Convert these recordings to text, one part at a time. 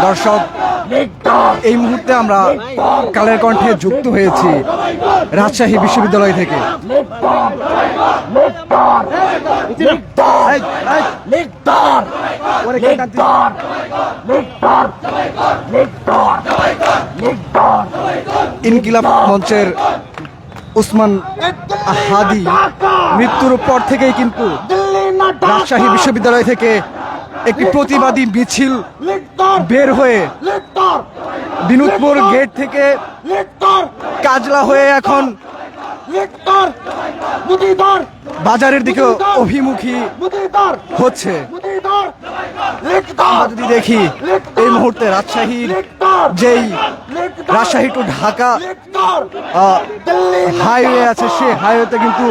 দর্শক, এই মুহূর্তে আমরা কালের কণ্ঠে যুক্ত হয়েছি রাজশাহী বিশ্ববিদ্যালয় থেকে। ইনকিলাব মঞ্চের উসমান হাদি মৃত্যুর পর থেকেই কিন্তু রাজশাহী বিশ্ববিদ্যালয় থেকে একটি প্রতিবাদী মিছিল বের হয়ে বিনোদপুর গেট থেকে কাজলা হয়ে এখন বাজারের দিকে অভিমুখী হচ্ছে। আমরা যদি দেখি এই মুহূর্তে রাজশাহী টু ঢাকা হাইওয়ে আছে, সে হাইওয়েতে কিন্তু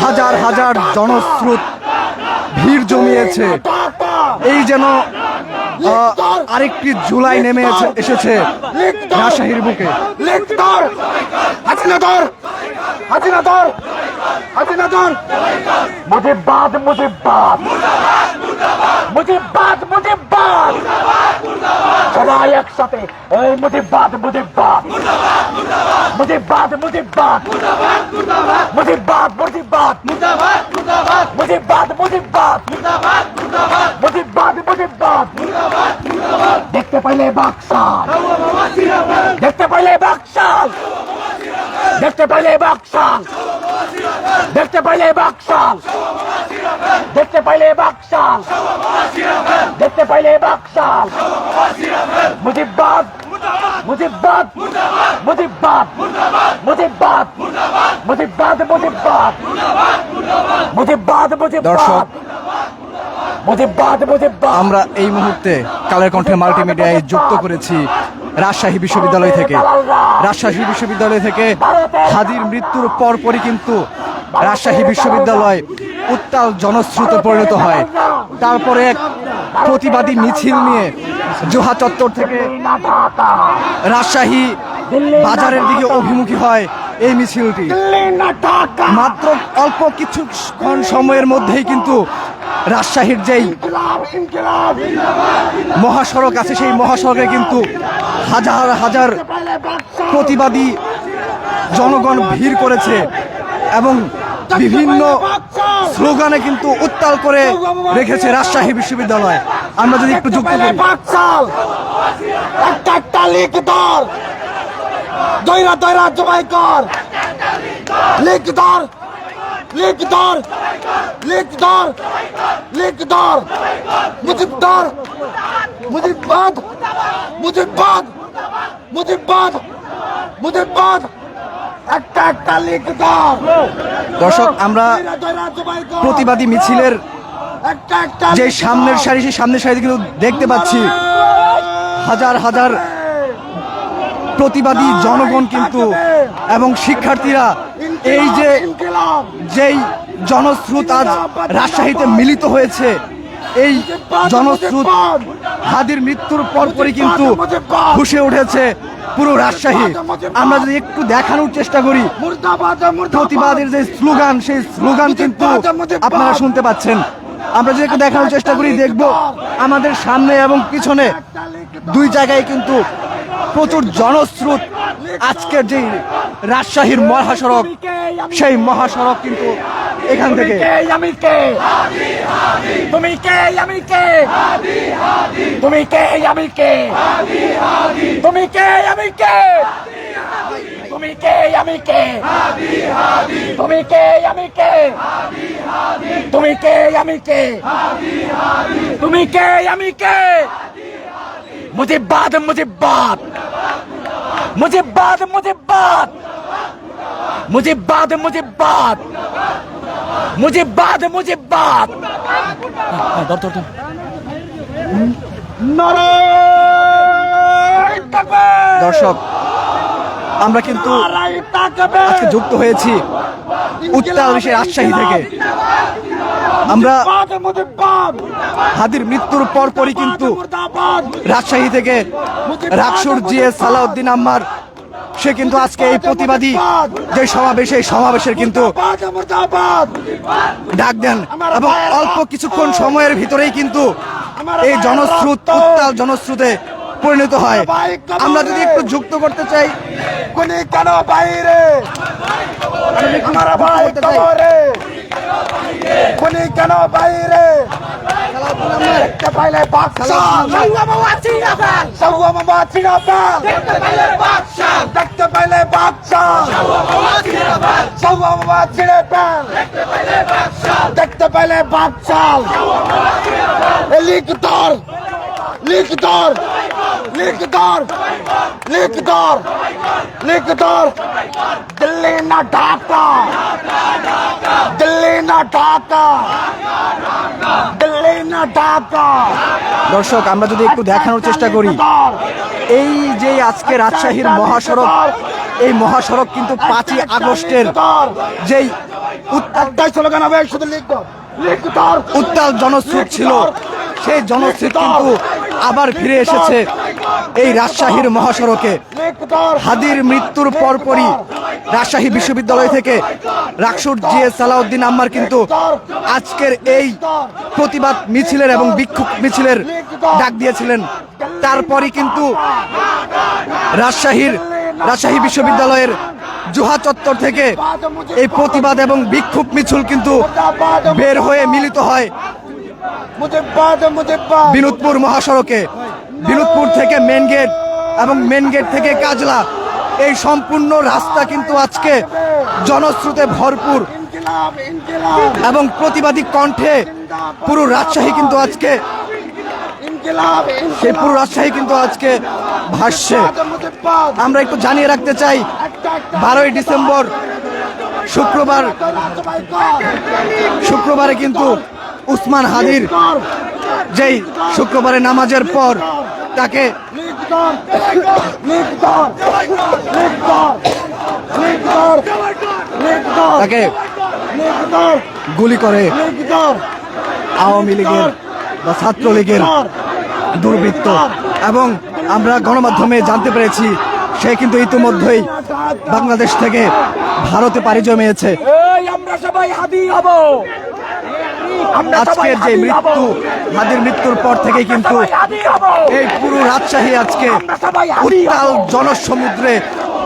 হাজার হাজার জনস্রোত ভিড় জমিয়েছে। এই যেন আরেকটি জুলাই নেমে এসেছে রাজশাহীর বুকে। মুজিবাদ মুজিবাদ মুজিবাদ মুজিবাদ সবাই একসাথে এই মুজিবাদ মুজিবাদ মুজিবাদ মুজিবাদ মুজিবাদ মুজিবাদ মুজিবাদ মুজিবাদ মুজিবাদ মুজিবাদ দেখতে পাইলে বাকশাল, দেখতে পাইলে বাকশাল, দেখতে পাইলে বাকশাল, দেখতে পাইলে বাকশাল, দেখতে পাইলে বাকশাল, দেখতে পাইলে বাকশাল। মুজিবাদ মুজিবাদ মুজিবাদ মুজিবাদ মুজিবাদ মুজিবাদ মুজিবাদ দর্শক, মুজিবাদ মুজিবাদ আমরা এই মুহূর্তে কালের কণ্ঠে মাল্টিমিডিয়ায় যুক্ত করেছি রাজশাহী বিশ্ববিদ্যালয় থেকে। রাজশাহী বিশ্ববিদ্যালয় থেকে হাদির মৃত্যুর পরপরই কিন্তু রাজশাহী বিশ্ববিদ্যালয় উত্তাল জনস্রোতে পরিণত হয়। তারপরে এক প্রতিবাদী মিছিল নিয়ে জোহা চত্বর থেকে রাজশাহী বাজারের দিকে অভিমুখী হয় এই মিছিলটি। মাত্র অল্প কিছুক্ষণ সময়ের মধ্যেই কিন্তু রাজশাহীর যেই মহাসড়ক আছে সেই মহাসড়কে কিন্তু হাজার হাজার প্রতিবাদী জনগণ ভিড় করেছে এবং বিভিন্ন স্লোগানে কিন্তু উত্তাল করে রেখেছে রাজশাহী বিশ্ববিদ্যালয়। আমরা যদি একটু যুক্ত করি, একটা লিখ ধর, দৈরা দৈরা জবাই কর, লিখ ধর, লিখ ধর, লিখ ধর, লিখ ধর, মুজিবদার মুজিবাদ মুজিবাদ মুজিবাদ মুজিবাদ একটা একটা লিখ ধর। দর্শক, আমরা প্রতিবাদী মিছিলের যে সামনের সারি, সেই সামনের সারিতে কিন্তু দেখতে পাচ্ছি হাজার হাজার প্রতিবাদী জনগণ কিন্তু এবং শিক্ষার্থীরা এই যেই জনস্রোত আজ রাজশাহীতে মিলিত হয়েছে, এই জনস্রোত হাদির মৃত্যুর পরপরই কিন্তু ফুসে উঠেছে পুরো রাজশাহী। আমরা যদি একটু দেখানোর চেষ্টা করি, প্রতিবাদের যে স্লোগান, সেই স্লোগান কিন্তু আপনারা শুনতে পাচ্ছেন। আমরা যদি একটু দেখানোর চেষ্টা করি, দেখব আমাদের সামনে এবং পিছনে দুই জায়গায় কিন্তু প্রচুর জনস্রোত। আজকের যে রাজশাহীর মহাসড়ক, সেই মহাসড়ক কিন্তু এখান থেকে আমি কে, তুমি কে, আমি কে, তুমি কে, আমি কে, তুমি কে, আমি কে, তুমি কে, আমি কে, তুমি কে, আমি কে, তুমি কে, আমি কে, তুমি কে, আমি কে। মুজিবাদ মুজিবাদ মুজিবাদ মুজিবাদ মুজিবাদ মুজিবাদ মুজিবাদ মুজিবাদ। দর্শক, আমরা কিন্তু আজকে যুক্ত হয়েছি উত্তাল বিশ্বের রাজশাহী থেকে। আমরা হাদির মৃত্যুর পরপরই কিন্তু রাজশাহী থেকে রাকসুর জিএস সালাউদ্দিন আম্মার সে কিন্তু আজকে এই প্রতিবাদী যে সমাবেশ, এই সমাবেশের কিন্তু ডাক দেন এবং অল্প কিছুক্ষণ সময়ের ভিতরেই কিন্তু এই জনস্রোত উত্তাল জনস্রোতে পরিণত হয়। আমরা যদি একটু যুক্ত করতে চাই, কোনি কেন বাইরে আমার ভাই কবরে কোনি কেন বাইরে দেখতে পাইলে বাকশাল দেখতে পাইলে বাকশাল দেখতে পাইলে বাকশাল লিখদর লিখদর লিখদর লিখদর লিখদর দিল্লি না ঢাকা দিল্লি না ঢাকা দিল্লি না ঢাকা। দর্শক আমরা যদি একটু দেখানোর চেষ্টা করি, এই যে আজকে রাজশাহীর মহাসড়ক, এই মহাসড়ক কিন্তু 5ই আগস্টের যেই স্লোগান হবে শুধু লিখদর লিখদর উত্তাল জনস্রোত ছিল, সেই জনস্রোত কিন্তু আবার ফিরে এসেছে এই রাজশাহীর মহাসড়কে। হাদির মৃত্যুর পরপরই রাজশাহী বিশ্ববিদ্যালয় থেকে রাকসুর জিএস সালাউদ্দিন আম্মার কিন্তু আজকের এই প্রতিবাদ মিছিলের এবং বিক্ষোভ মিছিলের ডাক দিয়েছিলেন। তারপরই কিন্তু রাজশাহী বিশ্ববিদ্যালয়ের জুহা চত্বর থেকে এই প্রতিবাদ এবং বিক্ষোভ মিছিল কিন্তু বের হয়ে মিলিত হয় বিনোদপুর মহাসড়কে। বিনোদপুর থেকে মেন গেট এবং মেন গেট থেকে কাজলা, এই সম্পূর্ণ রাস্তা কিন্তু আজকে জনস্রোতে ভরপুর এবং প্রতিবাদী কণ্ঠে পুরো রাজশাহী কিন্তু আজকে সেই পুরো রাজশাহী কিন্তু আজকে ভাসছে। আমরা একটু জানিয়ে রাখতে চাই, 12ই ডিসেম্বর শুক্রবারে কিন্তু উসমান হাদির যেই শুক্রবারে নামাজের পর তাকে গুলি করে আওয়ামী লীগের বা ছাত্রলীগের দুর্বৃত্ত, এবং আমরা গণমাধ্যমে জানতে পেরেছি সে কিন্তু ইতিমধ্যেই বাংলাদেশ থেকে ভারতে পাড়ি জমিয়েছে। আমরা সবাই হাদি হব। আজকের যে মৃত্যু, হাদির মৃত্যুর পর থেকে কিন্তু এই পুরো রাজশাহী আজকে উত্তাল জনসমুদ্রে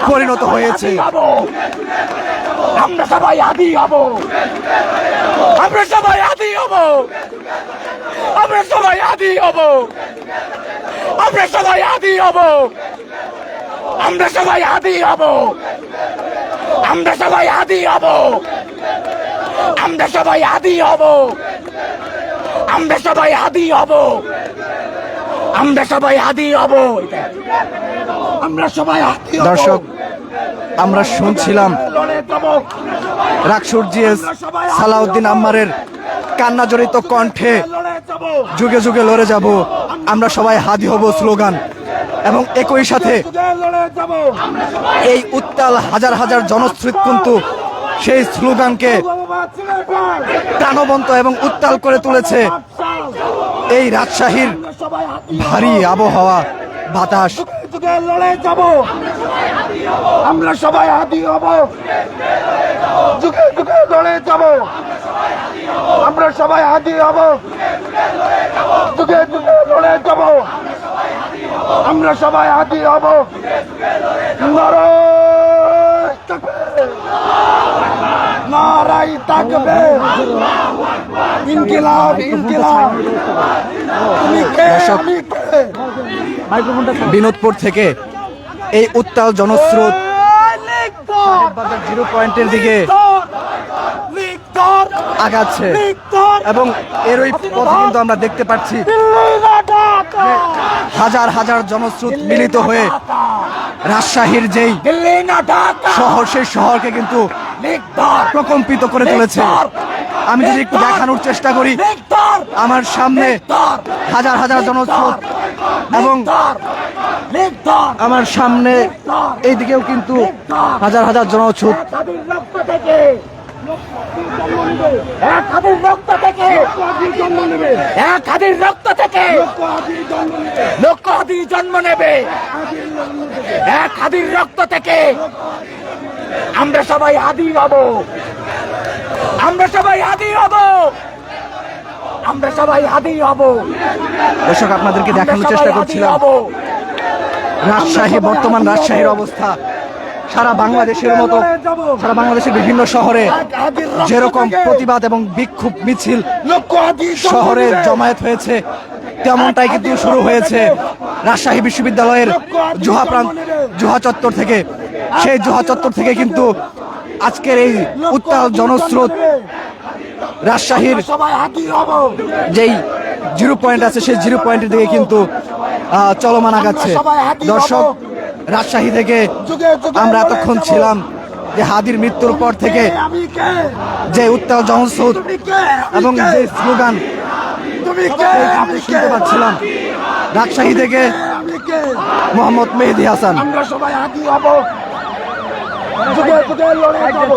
পরিণত হয়েছে। আমরা সবাই হাদি হব। আমরা সবাই হাদি হব। আমরা সবাই হাদি হব। আমরা সবাই হাদি হব। আমরা সবাই হাদি হব। আমরা সবাই হাদি হব। আমরা সবাই হাদি হব। আমরা সবাই হাদি হব। আমরা সবাই হাদি হব। আমরা সবাই হাদি হব। দর্শক আমরা শুনছিলাম রাকসুর জিএস সালাউদ্দিন আম্মারের কান্নাজড়িত কণ্ঠে যুগে যুগে লড়ে যাব, আমরা সবাই হাদি হব স্লোগান, এবং একই সাথে এই উত্তাল হাজার হাজার জনস্রোত কিন্তু সেই স্লোগানকে প্রাণবন্ত এবং উত্তাল করে তুলেছে এই রাজশাহীর ভারী আবহাওয়া বাতাস। লড়ে যাব, আমরা সবাই হাদি হব। যুগে যুগে লড়ে যাব, আমরা সবাই হাদি হব। যুগে যুগে লড়ে যাব, আমরা সবাই হাদি হব। নারাই থাকবে ইনকিলাব ইনকিলাব। তুমি কে আমি কে? বিনোদপুর থেকে এই উত্তাল জনস্রোত জিরো পয়েন্টের দিকে আগাচ্ছে, এবং এরই পথে কিন্তু আমরা দেখতে পাচ্ছি হাজার হাজার জনস্রোত মিলিত হয়ে রাজশাহীর যেই শহর, সেই শহরকে কিন্তু প্রকম্পিত করে তুলেছে। আমি যদি একটু দেখানোর চেষ্টা করি, আমার সামনে হাজার হাজার জনস্রোত এবং আমার সামনে এইদিকেও কিন্তু হাজার হাজার জনস্রোত। এক হাদির রক্ত থেকে লক্ষ হাদি জন্ম নেবে। এক হাদির রক্ত থেকে আমরা সবাই হাদি হব। আমরা সবাই হাদি হব। আমরা সবাই হাদি হব। দর্শক আপনাদেরকে দেখানোর চেষ্টা করছিলাম রাজশাহী, বর্তমান রাজশাহীর অবস্থা। সারা বাংলাদেশের মতো সারা বাংলাদেশের বিভিন্ন শহরে যেরকম প্রতিবাদ এবং বিক্ষোভ মিছিল শহরে জমায়েত হয়েছে, তেমনটাই কিন্তু শুরু হয়েছে রাজশাহী বিশ্ববিদ্যালয়ের জুহা চত্বর থেকে। সেই জুহা চত্বর থেকে কিন্তু আজকের এই উত্তাল জনস্রোত রাজশাহীর যেই জিরো পয়েন্ট আছে সেই জিরো পয়েন্টের দিকে কিন্তু চলমান আগাচ্ছে। দর্শক, রাজশাহী থেকে আমরা এতক্ষণ ছিলাম যে হাদির মৃত্যুর পর থেকে যে উত্তাল জনস্রোত এবং যে স্লোগান শুনতে পাচ্ছিলাম। রাজশাহী থেকে মোহাম্মদ মেহেদী হাসান। আমরা সবাই হাদি হব। যুগে যুগে লড়ে যাব।